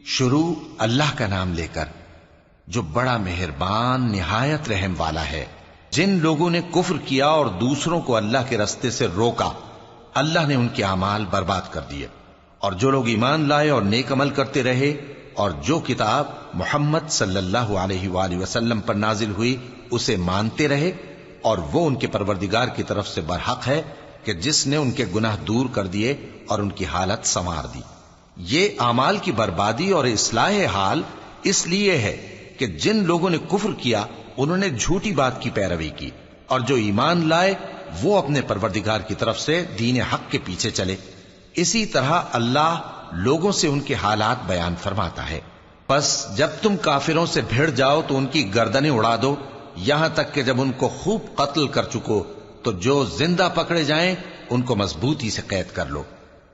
شروع اللہ کا نام لے کر جو بڑا مہربان نہایت رحم والا ہے۔ جن لوگوں نے کفر کیا اور دوسروں کو اللہ کے رستے سے روکا، اللہ نے ان کے اعمال برباد کر دیے، اور جو لوگ ایمان لائے اور نیک عمل کرتے رہے اور جو کتاب محمد صلی اللہ علیہ وآلہ وسلم پر نازل ہوئی اسے مانتے رہے، اور وہ ان کے پروردگار کی طرف سے برحق ہے کہ جس نے ان کے گناہ دور کر دیے اور ان کی حالت سنوار دی۔ یہ اعمال کی بربادی اور اصلاح حال اس لیے ہے کہ جن لوگوں نے کفر کیا انہوں نے جھوٹی بات کی پیروی کی، اور جو ایمان لائے وہ اپنے پروردگار کی طرف سے دین حق کے پیچھے چلے۔ اسی طرح اللہ لوگوں سے ان کے حالات بیان فرماتا ہے۔ پس جب تم کافروں سے بھیڑ جاؤ تو ان کی گردنیں اڑا دو، یہاں تک کہ جب ان کو خوب قتل کر چکو تو جو زندہ پکڑے جائیں ان کو مضبوطی سے قید کر لو۔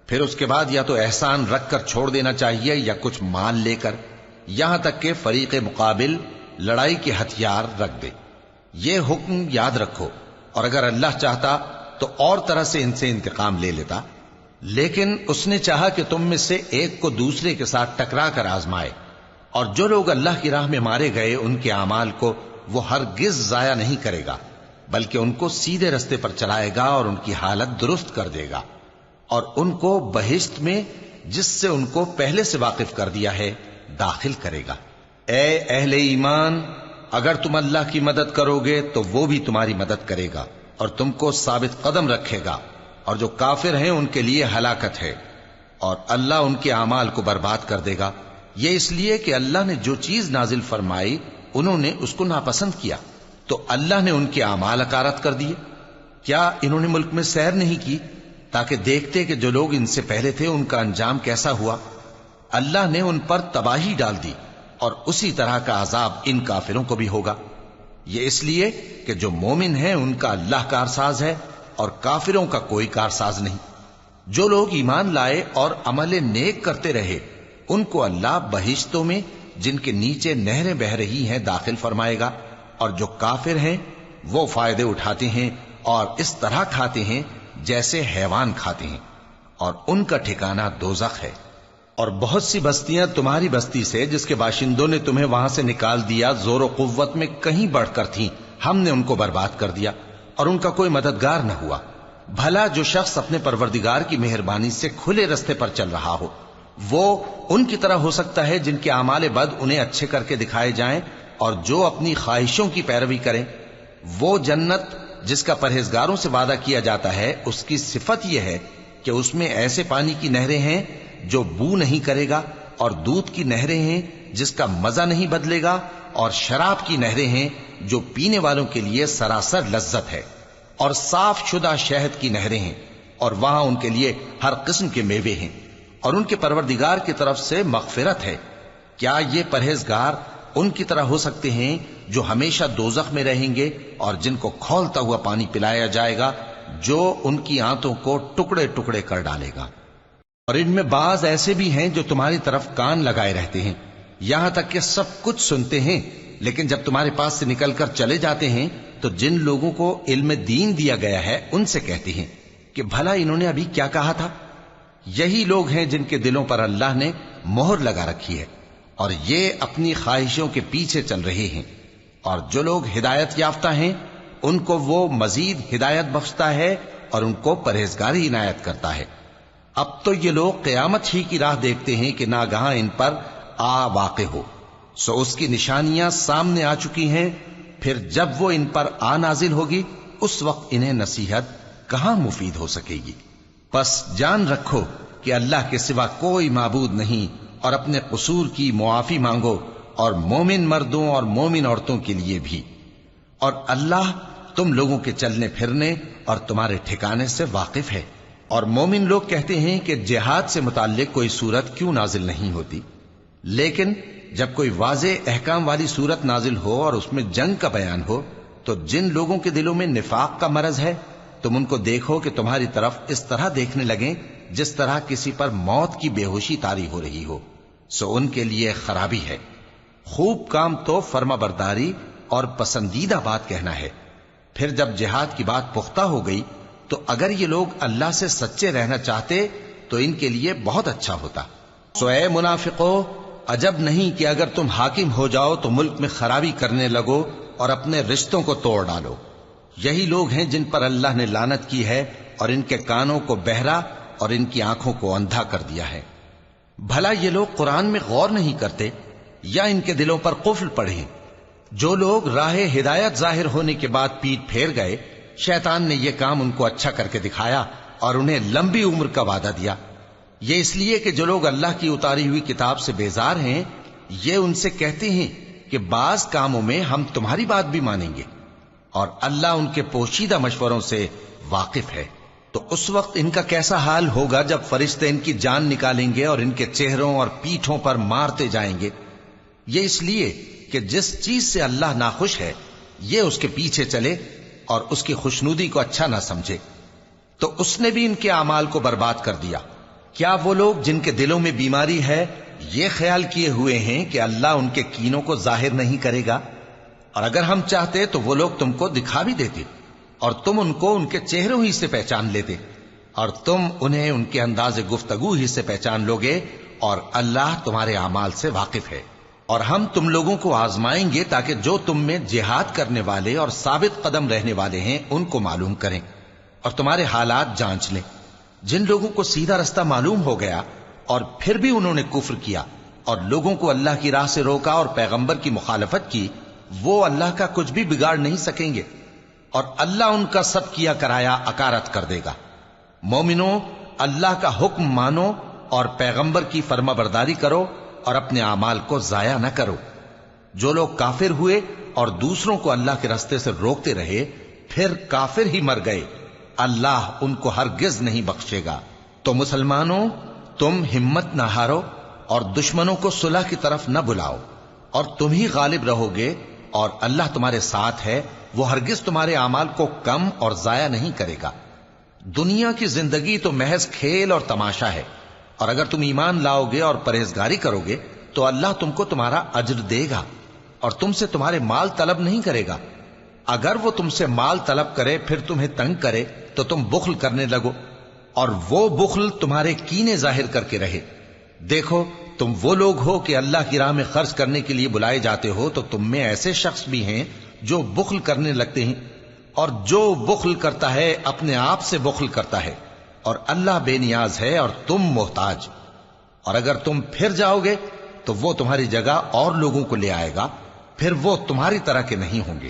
پھر اس کے بعد یا تو احسان رکھ کر چھوڑ دینا چاہیے یا کچھ مال لے کر، یہاں تک کہ فریق مقابل لڑائی کے ہتھیار رکھ دے۔ یہ حکم یاد رکھو، اور اگر اللہ چاہتا تو اور طرح سے ان سے انتقام لے لیتا، لیکن اس نے چاہا کہ تم میں سے ایک کو دوسرے کے ساتھ ٹکرا کر آزمائے، اور جو لوگ اللہ کی راہ میں مارے گئے ان کے اعمال کو وہ ہرگز ضائع نہیں کرے گا، بلکہ ان کو سیدھے رستے پر چلائے گا اور ان کی حالت درست کر دے گا، اور ان کو بہشت میں جس سے ان کو پہلے سے واقف کر دیا ہے داخل کرے گا۔ اے اہل ایمان، اگر تم اللہ کی مدد کرو گے تو وہ بھی تمہاری مدد کرے گا اور تم کو ثابت قدم رکھے گا، اور جو کافر ہیں ان کے لیے ہلاکت ہے، اور اللہ ان کے اعمال کو برباد کر دے گا۔ یہ اس لیے کہ اللہ نے جو چیز نازل فرمائی انہوں نے اس کو ناپسند کیا، تو اللہ نے ان کے اعمال اکارت کر دیے۔ کیا انہوں نے ملک میں سیر نہیں کی تاکہ دیکھتے کہ جو لوگ ان سے پہلے تھے ان کا انجام کیسا ہوا؟ اللہ نے ان پر تباہی ڈال دی، اور اسی طرح کا عذاب ان کافروں کو بھی ہوگا۔ یہ اس لیے کہ جو مومن ہیں ان کا اللہ کارساز ہے اور کافروں کا کوئی کارساز نہیں۔ جو لوگ ایمان لائے اور عمل نیک کرتے رہے ان کو اللہ بہشتوں میں جن کے نیچے نہریں بہ رہی ہیں داخل فرمائے گا، اور جو کافر ہیں وہ فائدے اٹھاتے ہیں اور اس طرح کھاتے ہیں جیسے حیوان کھاتے ہیں، اور ان کا ٹھکانہ دوزخ ہے۔ اور بہت سی بستیاں تمہاری بستی سے جس کے باشندوں نے تمہیں وہاں سے نکال دیا زور و قوت میں کہیں بڑھ کر تھیں، ہم نے ان کو برباد کر دیا اور ان کا کوئی مددگار نہ ہوا۔ بھلا جو شخص اپنے پروردگار کی مہربانی سے کھلے رستے پر چل رہا ہو وہ ان کی طرح ہو سکتا ہے جن کے اعمال بد انہیں اچھے کر کے دکھائے جائیں، اور جو اپنی خواہشوں کی پیروی کریں۔ وہ جنت جس کا پرہیزگاروں سے وعدہ کیا جاتا ہے اس کی صفت یہ ہے کہ اس میں ایسے پانی کی نہریں ہیں جو بو نہیں کرے گا، اور دودھ کی نہریں ہیں جس کا مزہ نہیں بدلے گا، اور شراب کی نہریں ہیں جو پینے والوں کے لیے سراسر لذت ہے، اور صاف شدہ شہد کی نہریں ہیں، اور وہاں ان کے لیے ہر قسم کے میوے ہیں، اور ان کے پروردگار کی طرف سے مغفرت ہے۔ کیا یہ پرہیزگار ان کی طرح ہو سکتے ہیں جو ہمیشہ دوزخ میں رہیں گے اور جن کو کھولتا ہوا پانی پلایا جائے گا جو ان کی آنتوں کو ٹکڑے ٹکڑے کر ڈالے گا؟ اور ان میں بعض ایسے بھی ہیں جو تمہاری طرف کان لگائے رہتے ہیں، یہاں تک کہ سب کچھ سنتے ہیں، لیکن جب تمہارے پاس سے نکل کر چلے جاتے ہیں تو جن لوگوں کو علم دین دیا گیا ہے ان سے کہتے ہیں کہ بھلا انہوں نے ابھی کیا کہا تھا؟ یہی لوگ ہیں جن کے دلوں پر اللہ نے مہر لگا رکھی ہے، اور یہ اپنی خواہشوں کے پیچھے چل رہے ہیں۔ اور جو لوگ ہدایت یافتہ ہیں ان کو وہ مزید ہدایت بخشتا ہے اور ان کو پرہیزگاری عنایت کرتا ہے۔ اب تو یہ لوگ قیامت ہی کی راہ دیکھتے ہیں کہ ناگہاں ان پر آ واقع ہو، سو اس کی نشانیاں سامنے آ چکی ہیں، پھر جب وہ ان پر آ نازل ہوگی اس وقت انہیں نصیحت کہاں مفید ہو سکے گی۔ پس جان رکھو کہ اللہ کے سوا کوئی معبود نہیں، اور اپنے قصور کی معافی مانگو، اور مومن مردوں اور مومن عورتوں کے لیے بھی۔ اور اللہ تم لوگوں کے چلنے پھرنے اور تمہارے ٹھکانے سے واقف ہے۔ اور مومن لوگ کہتے ہیں کہ جہاد سے متعلق کوئی سورت کیوں نازل نہیں ہوتی، لیکن جب کوئی واضح احکام والی سورت نازل ہو اور اس میں جنگ کا بیان ہو تو جن لوگوں کے دلوں میں نفاق کا مرض ہے تم ان کو دیکھو کہ تمہاری طرف اس طرح دیکھنے لگیں جس طرح کسی پر موت کی بے ہوشی طاری ہو رہی ہو، سو ان کے لیے خرابی ہے۔ خوب کام تو فرما برداری اور پسندیدہ بات کہنا ہے۔ پھر جب جہاد کی بات پختہ ہو گئی تو اگر یہ لوگ اللہ سے سچے رہنا چاہتے تو ان کے لیے بہت اچھا ہوتا۔ سو اے منافقو، عجب نہیں کہ اگر تم حاکم ہو جاؤ تو ملک میں خرابی کرنے لگو اور اپنے رشتوں کو توڑ ڈالو۔ یہی لوگ ہیں جن پر اللہ نے لعنت کی ہے اور ان کے کانوں کو بہرا اور ان کی آنکھوں کو اندھا کر دیا ہے۔ بھلا یہ لوگ قرآن میں غور نہیں کرتے یا ان کے دلوں پر قفل پڑے؟ جو لوگ راہ ہدایت ظاہر ہونے کے بعد پیٹ پھیر گئے، شیطان نے یہ کام ان کو اچھا کر کے دکھایا اور انہیں لمبی عمر کا وعدہ دیا۔ یہ اس لیے کہ جو لوگ اللہ کی اتاری ہوئی کتاب سے بیزار ہیں، یہ ان سے کہتے ہیں کہ بعض کاموں میں ہم تمہاری بات بھی مانیں گے، اور اللہ ان کے پوشیدہ مشوروں سے واقف ہے۔ تو اس وقت ان کا کیسا حال ہوگا جب فرشتے ان کی جان نکالیں گے اور ان کے چہروں اور پیٹھوں پر مارتے جائیں گے۔ یہ اس لیے کہ جس چیز سے اللہ ناخوش ہے یہ اس کے پیچھے چلے اور اس کی خوشنودی کو اچھا نہ سمجھے، تو اس نے بھی ان کے اعمال کو برباد کر دیا۔ کیا وہ لوگ جن کے دلوں میں بیماری ہے یہ خیال کیے ہوئے ہیں کہ اللہ ان کے کینوں کو ظاہر نہیں کرے گا؟ اور اگر ہم چاہتے تو وہ لوگ تم کو دکھا بھی دیتے اور تم ان کو ان کے چہروں ہی سے پہچان لیتے، اور تم انہیں ان کے انداز گفتگو ہی سے پہچان لوگے، اور اللہ تمہارے اعمال سے واقف ہے۔ اور ہم تم لوگوں کو آزمائیں گے تاکہ جو تم میں جہاد کرنے والے اور ثابت قدم رہنے والے ہیں ان کو معلوم کریں اور تمہارے حالات جانچ لیں۔ جن لوگوں کو سیدھا رستہ معلوم ہو گیا اور پھر بھی انہوں نے کفر کیا اور لوگوں کو اللہ کی راہ سے روکا اور پیغمبر کی مخالفت کی، وہ اللہ کا کچھ بھی بگاڑ نہیں سکیں گے، اور اللہ ان کا سب کیا کرایا اکارت کر دے گا۔ مومنو، اللہ کا حکم مانو اور پیغمبر کی فرما برداری کرو اور اپنے اعمال کو ضائع نہ کرو۔ جو لوگ کافر ہوئے اور دوسروں کو اللہ کے راستے سے روکتے رہے پھر کافر ہی مر گئے، اللہ ان کو ہرگز نہیں بخشے گا۔ تو مسلمانوں، تم ہمت نہ ہارو اور دشمنوں کو صلح کی طرف نہ بلاؤ، اور تم ہی غالب رہو گے، اور اللہ تمہارے ساتھ ہے، وہ ہرگز تمہارے اعمال کو کم اور ضائع نہیں کرے گا۔ دنیا کی زندگی تو محض کھیل اور تماشا ہے، اور اگر تم ایمان لاؤ گے اور پرہیزگاری کرو گے تو اللہ تم کو تمہارا اجر دے گا اور تم سے تمہارے مال طلب نہیں کرے گا۔ اگر وہ تم سے مال طلب کرے پھر تمہیں تنگ کرے تو تم بخل کرنے لگو، اور وہ بخل تمہارے کینے ظاہر کر کے رہے۔ دیکھو، تم وہ لوگ ہو کہ اللہ کی راہ میں خرچ کرنے کے لیے بلائے جاتے ہو، تو تم میں ایسے شخص بھی ہیں جو بخل کرنے لگتے ہیں، اور جو بخل کرتا ہے اپنے آپ سے بخل کرتا ہے، اور اللہ بے نیاز ہے اور تم محتاج۔ اور اگر تم پھر جاؤ گے تو وہ تمہاری جگہ اور لوگوں کو لے آئے گا، پھر وہ تمہاری طرح کے نہیں ہوں گے۔